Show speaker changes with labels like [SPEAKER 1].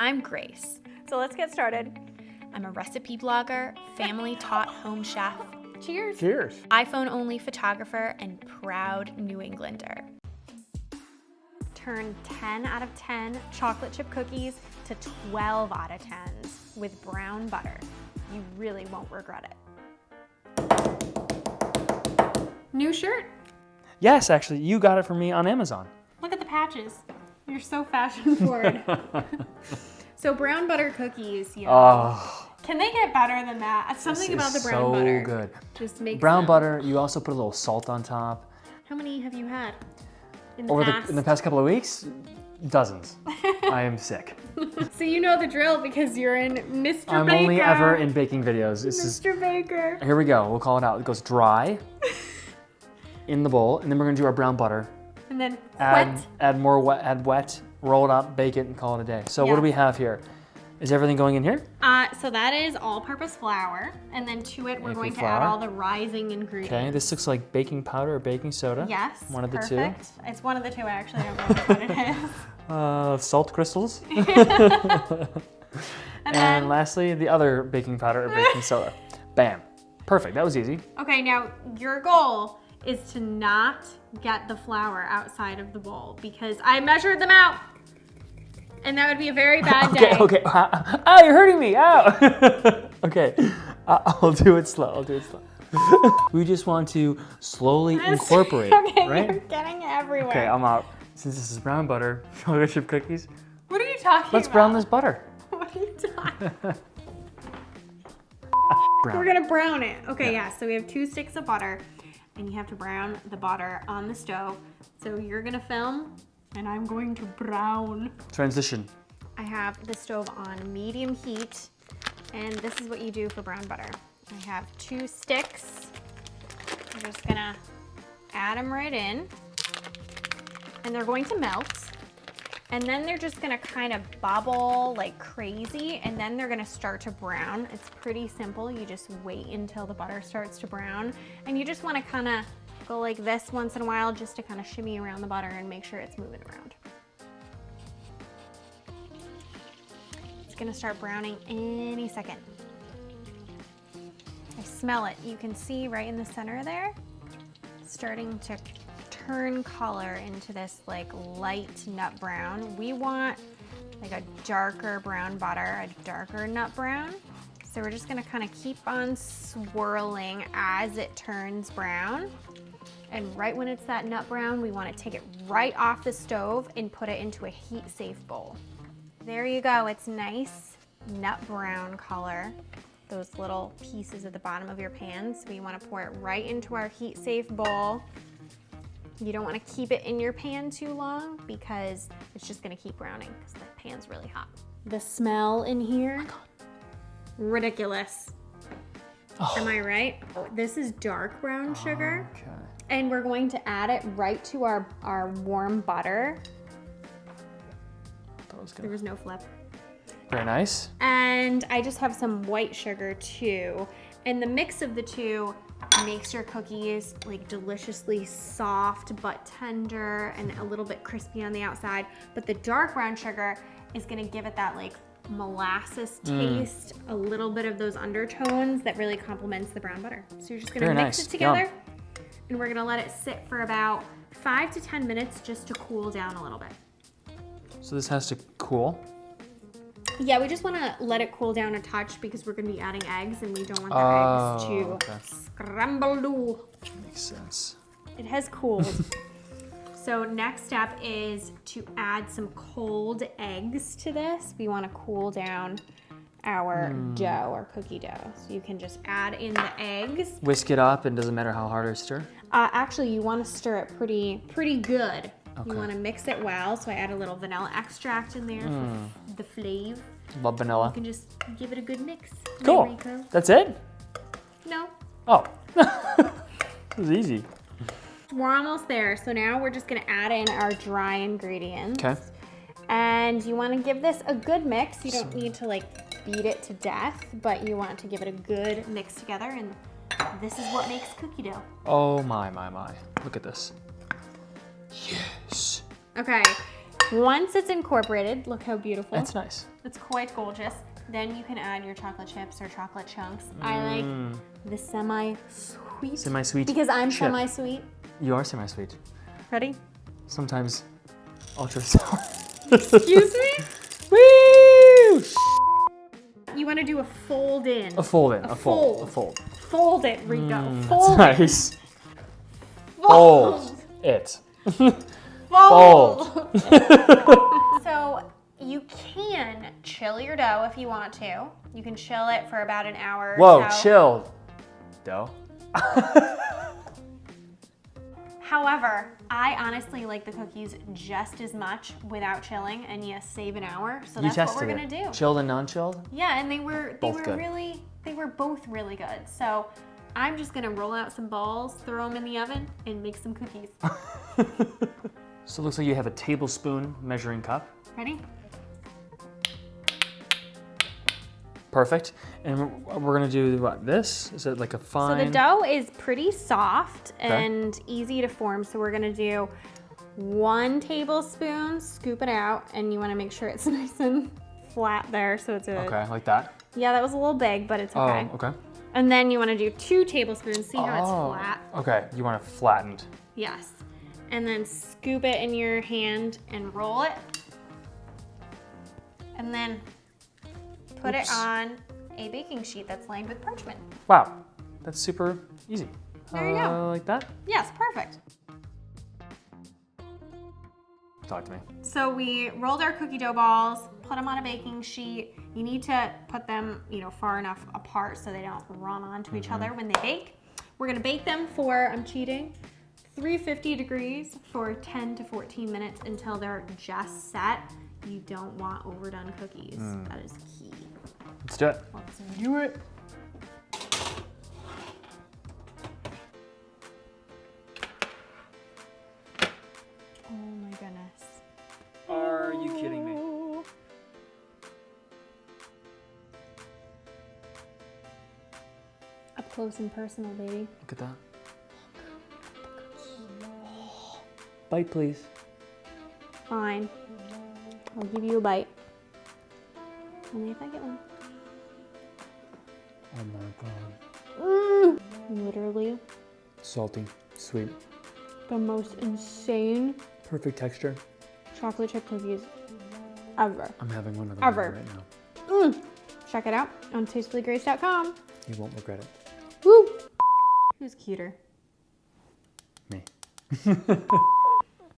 [SPEAKER 1] I'm Grace.
[SPEAKER 2] So let's get started.
[SPEAKER 1] I'm a recipe blogger, family-taught home chef,
[SPEAKER 2] Cheers.
[SPEAKER 3] Cheers.
[SPEAKER 1] iPhone-only photographer, and proud New Englander.
[SPEAKER 2] Turn 10 out of 10 chocolate chip cookies to 12 out of 10s with brown butter. You really won't regret it. New shirt.
[SPEAKER 3] Yes, actually, you got it from me on Amazon.
[SPEAKER 2] Look at the patches. You're so fashion forward. So brown butter cookies, you know.
[SPEAKER 3] Oh,
[SPEAKER 2] Can they get better than that? Something about the brown
[SPEAKER 3] so
[SPEAKER 2] butter.
[SPEAKER 3] good.
[SPEAKER 2] Just makes
[SPEAKER 3] Brown
[SPEAKER 2] them.
[SPEAKER 3] butter, you also put a little salt on top.
[SPEAKER 2] How many have you had in the
[SPEAKER 3] Over
[SPEAKER 2] past?
[SPEAKER 3] in the past couple of weeks, dozens. I am sick.
[SPEAKER 2] So you know the drill because you're in Mr.
[SPEAKER 3] I'm
[SPEAKER 2] Baker.
[SPEAKER 3] only ever in baking videos. This is,
[SPEAKER 2] Mr. Baker.
[SPEAKER 3] here we go, we'll call it out. It goes dry in the bowl, and then we're gonna do our brown butter.
[SPEAKER 2] And then
[SPEAKER 3] Add
[SPEAKER 2] wet.
[SPEAKER 3] add more wet, add wet, roll it up, bake it, and call it a day. So what
[SPEAKER 2] Yeah.
[SPEAKER 3] do we have here? Is everything going in here?
[SPEAKER 2] So that is all-purpose flour, and then to it we're
[SPEAKER 3] Baking
[SPEAKER 2] going to
[SPEAKER 3] flour.
[SPEAKER 2] add all the rising ingredients.
[SPEAKER 3] Okay, this looks like baking powder or baking soda.
[SPEAKER 2] Yes,
[SPEAKER 3] One of the
[SPEAKER 2] perfect. It's one of the two. I actually don't know which one it is.
[SPEAKER 3] two. Salt crystals.
[SPEAKER 2] And
[SPEAKER 3] And
[SPEAKER 2] then,
[SPEAKER 3] lastly, the other baking powder or baking soda. Bam. Perfect, that was easy.
[SPEAKER 2] okay, now your goal is to not get the flour outside of the bowl because I measured them out, and that would be a very bad day.
[SPEAKER 3] Okay. Ow, you're hurting me, ow. Okay, I'll do it slow, We just want to slowly incorporate,
[SPEAKER 2] Okay,
[SPEAKER 3] right?
[SPEAKER 2] you're getting everywhere.
[SPEAKER 3] Okay, I'm out. Since this is brown butter, chocolate chip cookies,
[SPEAKER 2] What are you talking
[SPEAKER 3] let's
[SPEAKER 2] about?
[SPEAKER 3] brown this butter.
[SPEAKER 2] What are you talking about?
[SPEAKER 3] Brown.
[SPEAKER 2] We're gonna brown it. Okay, yeah, so we have 2 sticks of butter and you have to brown the butter on the stove. So you're gonna film and I'm going to brown.
[SPEAKER 3] Transition.
[SPEAKER 2] I have the stove on medium heat and this is what you do for brown butter. I have 2 sticks. I'm just gonna add them right in and they're going to melt. And then they're just gonna kind of bubble like crazy and then they're gonna start to brown. It's pretty simple. You just wait until the butter starts to brown and you just wanna kinda go like this once in a while just to kind of shimmy around the butter and make sure it's moving around. It's gonna start browning any second. I smell it. You can see right in the center there, it's starting to turn color into this like light nut brown. We want like a darker brown butter, a darker nut brown. So we're just gonna kind of keep on swirling as it turns brown. And right when it's that nut brown, we want to take it right off the stove and put it into a heat-safe bowl. There you go, it's nice nut brown color. Those little pieces at the bottom of your pan. So we want to pour it right into our heat-safe bowl. You don't want to keep it in your pan too long because it's just going to keep browning because the pan's really hot. The smell in here, ridiculous.
[SPEAKER 3] Oh.
[SPEAKER 2] Am I right? This is dark brown sugar.
[SPEAKER 3] Okay.
[SPEAKER 2] And we're going to add it right to our warm butter.
[SPEAKER 3] That was
[SPEAKER 2] There
[SPEAKER 3] good.
[SPEAKER 2] was no flip.
[SPEAKER 3] Very nice.
[SPEAKER 2] And I just have some white sugar too. And the mix of the two makes your cookies like deliciously soft but tender and a little bit crispy on the outside. But the dark brown sugar is gonna give it that like molasses taste, a little bit of those undertones that really complements the brown butter. So you're just gonna
[SPEAKER 3] Very
[SPEAKER 2] mix
[SPEAKER 3] nice.
[SPEAKER 2] it together
[SPEAKER 3] Yum.
[SPEAKER 2] and we're gonna let it sit for about 5 to 10 minutes just to cool down a little bit.
[SPEAKER 3] So this has to cool.
[SPEAKER 2] Yeah, we just want to let it cool down a touch because we're going to be adding eggs and we don't want the eggs to
[SPEAKER 3] okay.
[SPEAKER 2] scramble.
[SPEAKER 3] Makes sense.
[SPEAKER 2] It has cooled. So next step is to add some cold eggs to this. We want to cool down our dough, our cookie dough. So you can just add in the eggs.
[SPEAKER 3] Whisk it up, and doesn't matter how hard I stir.
[SPEAKER 2] Actually, you want to stir it pretty good.
[SPEAKER 3] Okay.
[SPEAKER 2] You want to mix it well. So I add a little vanilla extract in there for the flavor.
[SPEAKER 3] Love vanilla.
[SPEAKER 2] You can just give it a good mix.
[SPEAKER 3] Cool.
[SPEAKER 2] Rico.
[SPEAKER 3] That's it?
[SPEAKER 2] No,
[SPEAKER 3] Oh. It was easy.
[SPEAKER 2] we're almost there. So now we're just gonna add in our dry ingredients.
[SPEAKER 3] Okay.
[SPEAKER 2] And you wanna give this a good mix. You don't need to like beat it to death, but you want to give it a good mix together. And this is what makes cookie dough.
[SPEAKER 3] Oh my. Look at this. Yes.
[SPEAKER 2] Okay, Once it's incorporated, look how beautiful.
[SPEAKER 3] That's nice.
[SPEAKER 2] It's quite gorgeous. Then you can add your chocolate chips or chocolate chunks. I like the semi-sweet.
[SPEAKER 3] Semi-sweet.
[SPEAKER 2] Because I'm
[SPEAKER 3] chip.
[SPEAKER 2] semi-sweet.
[SPEAKER 3] You are semi-sweet.
[SPEAKER 2] Ready?
[SPEAKER 3] Sometimes ultra sour.
[SPEAKER 2] Excuse me?
[SPEAKER 3] Woo!
[SPEAKER 2] You want to do a fold in.
[SPEAKER 3] A fold in.
[SPEAKER 2] A
[SPEAKER 3] A fold.
[SPEAKER 2] fold. Fold it, Rico.
[SPEAKER 3] That's
[SPEAKER 2] Fold it.
[SPEAKER 3] nice.
[SPEAKER 2] Fold.
[SPEAKER 3] Fold it.
[SPEAKER 2] Fold.
[SPEAKER 3] Fold.
[SPEAKER 2] So you can chill your dough if you want to. You can chill it for about an hour
[SPEAKER 3] Whoa,
[SPEAKER 2] or so.
[SPEAKER 3] chilled. Dough.
[SPEAKER 2] However, I honestly like the cookies just as much without chilling, and you save an hour. So that's what we're gonna do.
[SPEAKER 3] Chilled and non-chilled?
[SPEAKER 2] Yeah, and they were both really good. So I'm just gonna roll out some balls, throw them in the oven, and make some cookies.
[SPEAKER 3] So it looks like you have a tablespoon measuring cup.
[SPEAKER 2] Ready?
[SPEAKER 3] Perfect. And we're gonna do what? This? Is it like a fine?
[SPEAKER 2] So the dough is pretty soft
[SPEAKER 3] Okay.
[SPEAKER 2] and easy to form. So we're gonna do 1 tablespoon, scoop it out, and you wanna make sure it's nice and flat there. So it's a,
[SPEAKER 3] Okay, like that?
[SPEAKER 2] yeah, that was a little big, but it's okay.
[SPEAKER 3] Oh, okay.
[SPEAKER 2] And then you wanna do 2 tablespoons, see how it's flat?
[SPEAKER 3] Okay, you want it flattened.
[SPEAKER 2] Yes. And then scoop it in your hand and roll it. And then put it on a baking sheet that's lined with parchment.
[SPEAKER 3] Wow, that's super easy.
[SPEAKER 2] There you go.
[SPEAKER 3] Like that?
[SPEAKER 2] Yes, perfect.
[SPEAKER 3] Talk to me.
[SPEAKER 2] So we rolled our cookie dough balls, put them on a baking sheet. You need to put them, far enough apart so they don't run onto each other when they bake. We're gonna bake them for, I'm cheating, 350 degrees for 10 to 14 minutes until they're just set. You don't want overdone cookies. That is key.
[SPEAKER 3] Let's do it.
[SPEAKER 2] Let's do it. Oh my goodness.
[SPEAKER 3] Are you kidding me?
[SPEAKER 2] Up close and personal, baby.
[SPEAKER 3] Look at that. Bite, please.
[SPEAKER 2] Fine. I'll give you a bite. Only if I get one.
[SPEAKER 3] Oh my god.
[SPEAKER 2] Literally
[SPEAKER 3] Salty, sweet,
[SPEAKER 2] the most insane
[SPEAKER 3] perfect texture.
[SPEAKER 2] chocolate chip cookies ever.
[SPEAKER 3] I'm having one of them
[SPEAKER 2] Ever.
[SPEAKER 3] right now.
[SPEAKER 2] Check it out on tastefullygrace.com.
[SPEAKER 3] You won't regret it.
[SPEAKER 2] Woo! Who's cuter?
[SPEAKER 3] Me.